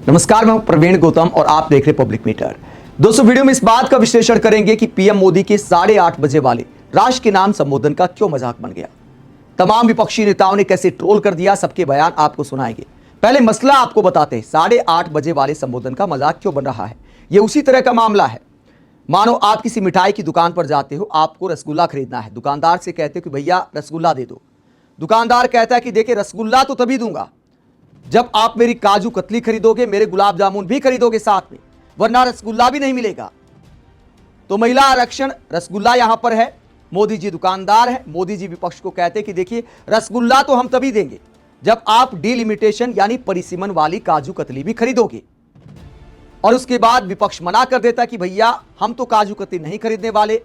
नमस्कार, मैं हूं प्रवीण गौतम और आप देख रहे पब्लिक मीटर। दोस्तों, वीडियो में इस बात का विश्लेषण करेंगे कि पीएम मोदी के 8:30 बजे वाले राष्ट्र के नाम संबोधन का क्यों मजाक बन गया। तमाम विपक्षी नेताओं ने कैसे ट्रोल कर दिया, सबके बयान आपको सुनाएंगे। पहले मसला आपको बताते हैं, 8:30 बजे वाले संबोधन का मजाक क्यों बन रहा है। यह उसी तरह का मामला है, मानो आप किसी मिठाई की दुकान पर जाते हो, आपको रसगुल्ला खरीदना है। दुकानदार से कहते हो कि भैया रसगुल्ला दे दो। दुकानदार कहता है कि देखिए, रसगुल्ला तो तभी दूंगा जब आप मेरी काजू कतली खरीदोगे, मेरे गुलाब जामुन भी खरीदोगे साथ में, वरना रसगुल्ला भी नहीं मिलेगा। तो महिला आरक्षण, रसगुल्ला यहां पर है, मोदी जी दुकानदार है। मोदी जी विपक्ष को कहते हैं कि देखिए, रसगुल्ला तो हम तभी देंगे जब आप डिलिमिटेशन यानी परिसीमन वाली काजू कतली भी खरीदोगे। और उसके बाद विपक्ष मना कर देता कि भैया हम तो काजू कतली नहीं खरीदने वाले,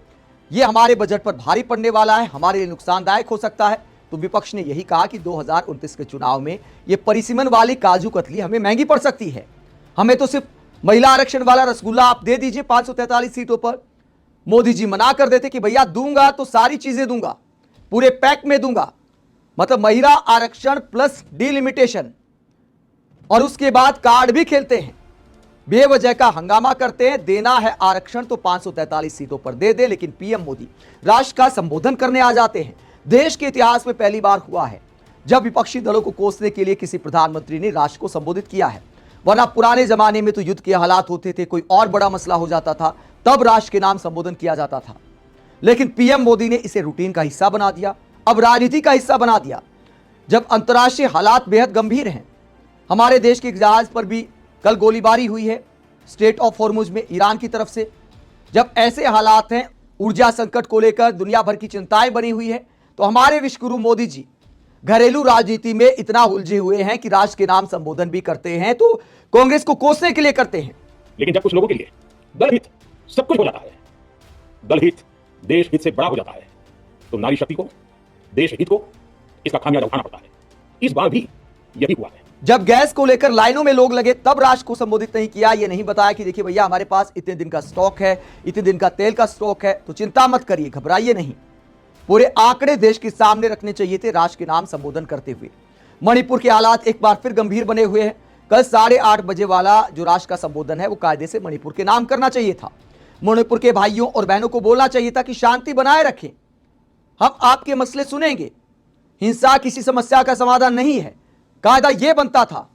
ये हमारे बजट पर भारी पड़ने वाला है, हमारे लिए नुकसानदायक हो सकता है। तो विपक्ष ने यही कहा कि 2029 के चुनाव में ये परिसीमन वाली काजू कतली हमें महंगी पड़ सकती है, हमें तो सिर्फ महिला आरक्षण वाला रसगुल्ला आप दे दीजिए 543 सीटों पर। मोदी जी मना कर देते कि भैया दूंगा तो सारी चीजें दूंगा, पूरे पैक में दूंगा, मतलब महिला आरक्षण प्लस डिलिमिटेशन। और उसके बाद कार्ड भी खेलते हैं, बेवजह का हंगामा करते हैं। देना है आरक्षण तो 543 सीटों पर दे दे, लेकिन पीएम मोदी राष्ट्र का संबोधन करने आ जाते हैं। देश के इतिहास में पहली बार हुआ है जब विपक्षी दलों को कोसने के लिए किसी प्रधानमंत्री ने राष्ट्र को संबोधित किया है। वरना पुराने जमाने में तो युद्ध के हालात होते थे, कोई और बड़ा मसला हो जाता था, तब राष्ट्र के नाम संबोधन किया जाता था। लेकिन पीएम मोदी ने इसे रूटीन का हिस्सा बना दिया, अब राजनीति का हिस्सा बना दिया। जब अंतर्राष्ट्रीय हालात बेहद गंभीर हैं, हमारे देश के जहाज पर भी कल गोलीबारी हुई है स्ट्रेट ऑफ हॉर्मुज में ईरान की तरफ से। जब ऐसे हालात हैं, ऊर्जा संकट को लेकर दुनिया भर की चिंताएं बनी हुई है, तो हमारे विश्वगुरु मोदी जी घरेलू राजनीति में इतना उलझे हुए हैं कि राष्ट्र के नाम संबोधन भी करते हैं तो कांग्रेस को कोसने के लिए करते हैं। लेकिन जब कुछ लोगों के लिए दल हित सब कुछ हो जाता है, दल हित देश हित से बड़ा हो जाता है, तो नारी शक्ति को, देश हित को इसका खामियाजा उठाना पड़ता है। इस बार भी यही हुआ है। जब गैस को लेकर लाइनों में लोग लगे, तब राष्ट्र को संबोधित नहीं किया। यह नहीं बताया कि देखिए भैया, हमारे पास इतने दिन का स्टॉक है, इतने दिन का तेल का स्टॉक है, तो चिंता मत करिए, घबराइए नहीं। पूरे आंकड़े देश के सामने रखने चाहिए थे राष्ट्र के नाम संबोधन करते हुए। मणिपुर के हालात एक बार फिर गंभीर बने हुए हैं। कल 8:30 बजे वाला जो राष्ट्र का संबोधन है, वो कायदे से मणिपुर के नाम करना चाहिए था। मणिपुर के भाइयों और बहनों को बोलना चाहिए था कि शांति बनाए रखें, हम आपके मसले सुनेंगे, हिंसा किसी समस्या का समाधान नहीं है। कायदा यह बनता था।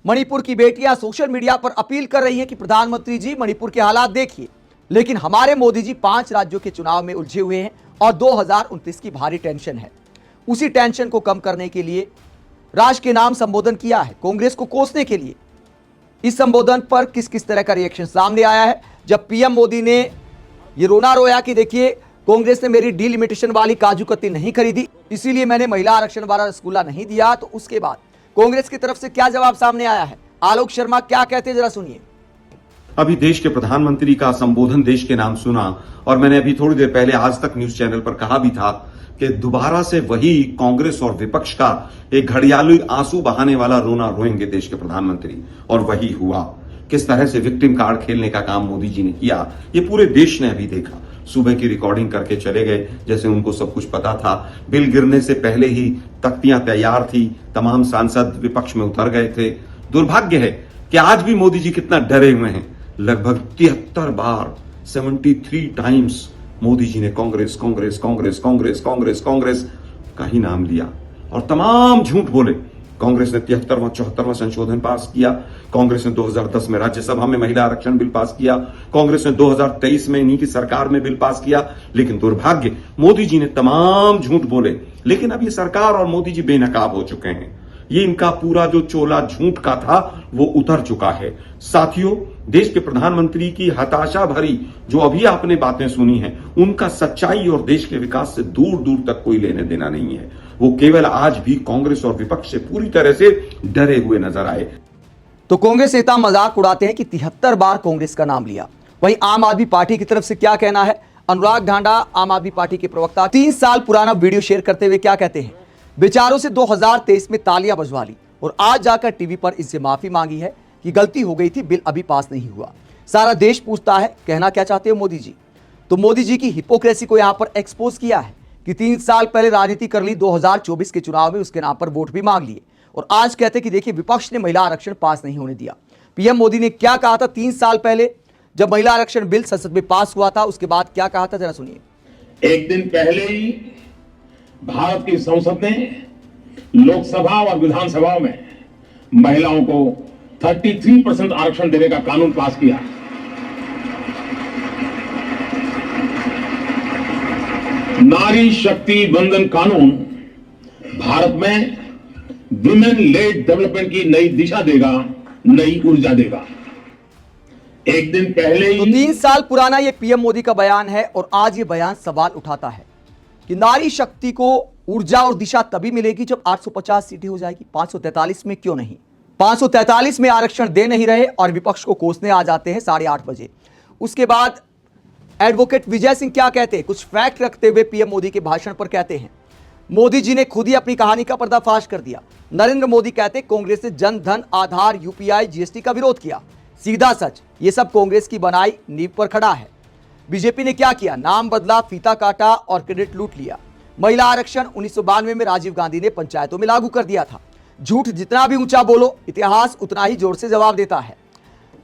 मणिपुर की बेटियां सोशल मीडिया पर अपील कर रही हैं कि प्रधानमंत्री जी मणिपुर के हालात देखिए, लेकिन हमारे मोदी जी 5 राज्यों के चुनाव में उलझे हुए हैं और 2029 की भारी टेंशन है। उसी टेंशन को कम करने के लिए राष्ट्र के नाम संबोधन किया है, कांग्रेस को कोसने के लिए। इस संबोधन पर किस किस तरह का रिएक्शन सामने आया है। जब पीएम मोदी ने ये रोना रोया कि देखिए, कांग्रेस ने मेरी डिलिमिटेशन वाली काजू कतली नहीं खरीदी, इसीलिए मैंने महिला आरक्षण वाला रसगुल्ला नहीं दिया, तो उसके बाद कांग्रेस की तरफ से क्या जवाब सामने आया है, आलोक शर्मा क्या कहते हैं, जरा सुनिए। अभी देश के प्रधानमंत्री का संबोधन देश के नाम सुना, और मैंने अभी थोड़ी देर पहले आज तक न्यूज चैनल पर कहा भी था कि दोबारा से वही कांग्रेस और विपक्ष का एक घड़ियाली आंसू बहाने वाला रोना रोएंगे देश के प्रधानमंत्री। और वही हुआ। किस तरह से विक्टिम कार्ड खेलने का काम मोदी जी ने किया, ये पूरे देश ने अभी देखा। सुबह की रिकॉर्डिंग करके चले गए, जैसे उनको सब कुछ पता था। बिल गिरने से पहले ही तख्तियां तैयार थी, तमाम सांसद विपक्ष में उतर गए थे। दुर्भाग्य है कि आज भी मोदी जी कितना डरे हुए हैं। लगभग 73 बार 73 टाइम्स मोदी जी ने कांग्रेस कांग्रेस कांग्रेस कांग्रेस कांग्रेस कांग्रेस का ही नाम लिया और तमाम झूठ बोले। कांग्रेस ने 73वां 74वां संशोधन पास किया। कांग्रेस ने 2010 में राज्यसभा में महिला आरक्षण बिल पास किया। कांग्रेस ने 2023 में इन्हीं की सरकार में बिल पास किया। लेकिन दुर्भाग्य, मोदी जी ने तमाम झूठ बोले। लेकिन अब ये सरकार और मोदी जी बेनकाब हो चुके हैं। ये इनका पूरा जो चोला झूठ का था वो उतर चुका है। साथियों, देश के प्रधानमंत्री की हताशा भरी जो अभी आपने बातें सुनी हैं, उनका सच्चाई और देश के विकास से दूर दूर तक कोई लेने देना नहीं है। वो केवल आज भी कांग्रेस और विपक्ष से पूरी तरह से डरे हुए नजर आए। तो कांग्रेस नेता मजाक उड़ाते हैं कि 73 बार कांग्रेस का नाम लिया। वहीं आम आदमी पार्टी की तरफ से क्या कहना है, अनुराग ढांडा आम आदमी पार्टी के प्रवक्ता 3 साल पुराना वीडियो शेयर करते हुए क्या कहते हैं, बेचारों से 2023 में तालियां बजवा ली और आज जाकर टीवी पर इससे माफी मांगी है कि गलती हो गई थी, बिल अभी पास नहीं हुआ। सारा देश पूछता है कहना क्या चाहते हो मोदी जी। तो मोदी जी की हिपोक्रेसी को यहां पर एक्सपोज किया है कि 3 साल पहले राजनीति कर ली, 2024 के चुनाव में उसके नाम पर वोट भी मांग लिए और आज कहते कि देखिए विपक्ष ने महिला आरक्षण पास नहीं होने दिया। पीएम मोदी ने क्या कहा था 3 साल पहले जब महिला आरक्षण बिल संसद में पास हुआ था, उसके बाद क्या कहा था, जरा सुनिए। एक दिन पहले ही भारत की संसद ने लोकसभा और विधानसभा में महिलाओं को 33% आरक्षण देने का कानून पास किया। नारी शक्ति वंदन कानून भारत में विमेन लेड डेवलपमेंट की नई दिशा देगा, नई ऊर्जा देगा। एक दिन पहले तो ही 3 साल पुराना ये पीएम मोदी का बयान है और आज ये बयान सवाल उठाता है कि नारी शक्ति को ऊर्जा और दिशा तभी मिलेगी जब 850 सीटें हो जाएगी। 543 में क्यों नहीं? 543 में आरक्षण दे नहीं रहे और विपक्ष को कोसने आ जाते हैं 8:30 बजे। उसके बाद एडवोकेट विजय सिंह क्या कहते हैं, कुछ फैक्ट रखते हुए पीएम मोदी के भाषण पर कहते हैं, मोदी जी ने खुद ही अपनी कहानी का पर्दाफाश कर दिया। नरेंद्र मोदी कहते कांग्रेस ने जन धन, आधार, यूपीआई, जीएसटी का विरोध किया। सीधा सच, ये सब कांग्रेस की बनाई नींव पर खड़ा है। बीजेपी ने क्या किया? नाम बदला, फीता काटा और क्रेडिट लूट लिया। महिला आरक्षण 1992 में राजीव गांधी ने पंचायतों में लागू कर दिया था। झूठ जितना भी ऊंचा बोलो, इतिहास उतना ही जोर से जवाब देता है।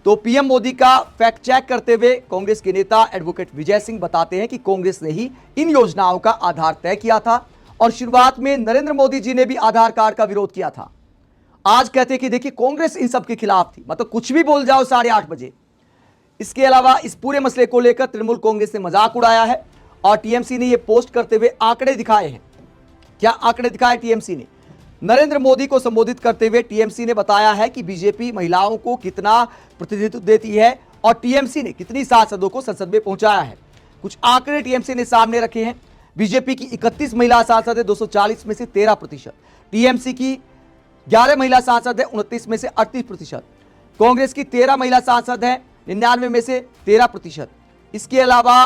तो पीएम मोदी का फैक्ट चेक करते हुए कांग्रेस के नेता एडवोकेट विजय सिंह बताते हैं कि कांग्रेस ने ही इन योजनाओं का आधार तय किया था और शुरुआत में नरेंद्र मोदी जी ने भी आधार कार्ड का विरोध किया था। आज कहते हैं कि देखिए कांग्रेस इन सब के खिलाफ थी, मतलब कुछ भी बोल जाओ 8:30 बजे। इसके अलावा इस पूरे मसले को लेकर तृणमूल कांग्रेस ने मजाक उड़ाया है और टीएमसी ने यह पोस्ट करते हुए आंकड़े दिखाए हैं। क्या आंकड़े दिखाए टीएमसी ने? नरेंद्र मोदी को संबोधित करते हुए टीएमसी ने बताया है कि बीजेपी महिलाओं को कितना प्रतिनिधित्व देती है और टीएमसी ने कितनी सांसदों को संसद में पहुंचाया है। कुछ आंकड़े टीएमसी ने सामने रखे हैं। बीजेपी की 31 महिला सांसद है, 240 में से 13%। टीएमसी की 11 महिला सांसद है, 29 में से 38%। कांग्रेस की 13 महिला सांसद है, 99 में से 13%। इसके अलावा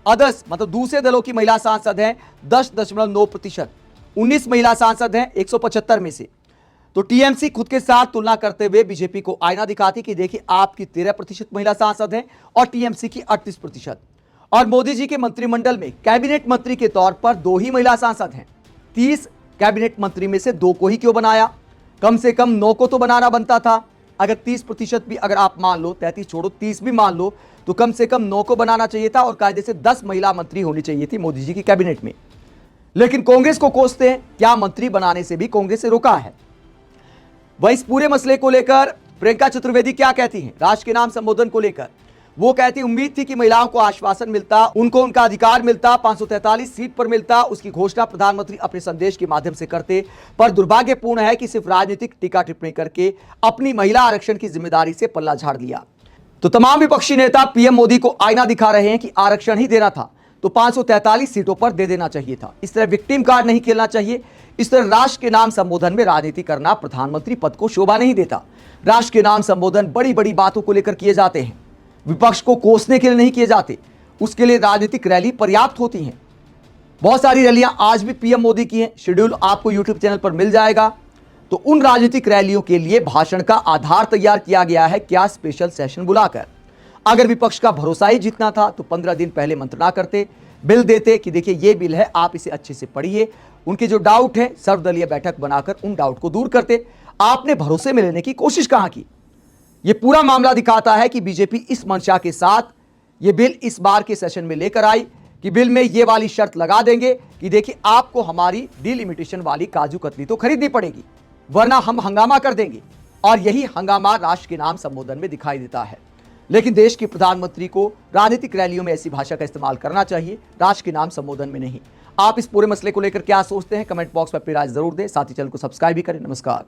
अदर्स मतलब दूसरे दलों की महिला सांसद हैं 10.9%। 19 महिला सांसद हैं 175 में से। तो टीएमसी खुद के साथ तुलना करते हुए बीजेपी को आईना दिखाती कि देखिए आपकी 13% महिला सांसद हैं और टीएमसी की 38%। और मोदी जी के मंत्रिमंडल में कैबिनेट मंत्री के तौर पर 2 ही महिला सांसद हैं। 30 कैबिनेट मंत्री में से 2 को ही क्यों बनाया? कम से कम 9 को तो बनाना बनता था। अगर 30% भी अगर आप मान लो, 33 छोड़ो 30 भी मान लो, तो कम से कम 9 को बनाना चाहिए था और कायदे से 10 महिला मंत्री होनी चाहिए थी मोदी जी की कैबिनेट में। लेकिन कांग्रेस को कोसते हैं, क्या मंत्री बनाने से भी कांग्रेस से रोका है? वह इस पूरे मसले को लेकर प्रियंका चतुर्वेदी क्या कहती हैं राष्ट्र के नाम संबोधन को लेकर? वो कहती उम्मीद थी कि महिलाओं को आश्वासन मिलता, उनको उनका अधिकार मिलता, 543 सीट पर मिलता, उसकी घोषणा प्रधानमंत्री अपने संदेश के माध्यम से करते। पर दुर्भाग्यपूर्ण है कि सिर्फ राजनीतिक टीका टिप्पणी करके अपनी महिला आरक्षण की जिम्मेदारी से पल्ला झाड़ लिया। तो तमाम विपक्षी नेता पीएम मोदी को आईना दिखा रहे हैं कि आरक्षण ही देना था तो 543 सीटों पर दे देना चाहिए था। इस तरह विक्टिम कार्ड नहीं खेलना चाहिए। इस तरह राष्ट्र के नाम संबोधन में राजनीति करना प्रधानमंत्री पद को शोभा नहीं देता। राष्ट्र के नाम संबोधन बड़ी बड़ी बातों को लेकर किए जाते हैं, विपक्ष को कोसने के लिए नहीं किए जाते। उसके लिए राजनीतिक रैली पर्याप्त होती हैं। बहुत सारी रैलियां आज भी पीएम मोदी की हैं, शेड्यूल आपको यूट्यूब चैनल पर मिल जाएगा। तो उन राजनीतिक रैलियों के लिए भाषण का आधार तैयार किया गया है, क्या स्पेशल सेशन बुलाकर। अगर विपक्ष का भरोसा ही जीतना था तो 15 दिन पहले मंत्रणा करते, बिल देते कि देखिए ये बिल है, आप इसे अच्छे से पढ़िए। उनके जो डाउट है सर्वदलीय बैठक बनाकर उन डाउट को दूर करते। आपने भरोसे में लेने की कोशिश कहां की? यह पूरा मामला दिखाता है कि बीजेपी इस मंशा के साथ यह बिल इस बार के सेशन में लेकर आई कि बिल में यह वाली शर्त लगा देंगे कि देखिए आपको हमारी डिलिमिटेशन वाली काजू कतली तो खरीदनी पड़ेगी, वरना हम हंगामा कर देंगे। और यही हंगामा राष्ट्र के नाम संबोधन में दिखाई देता है। लेकिन देश के प्रधानमंत्री को राजनीतिक रैलियों में ऐसी भाषा का इस्तेमाल करना चाहिए, राष्ट्र के नाम संबोधन में नहीं। आप इस पूरे मसले को लेकर क्या सोचते हैं? कमेंट बॉक्स में अपनी राय जरूर दें। साथ ही चैनल को सब्सक्राइब भी करें। नमस्कार।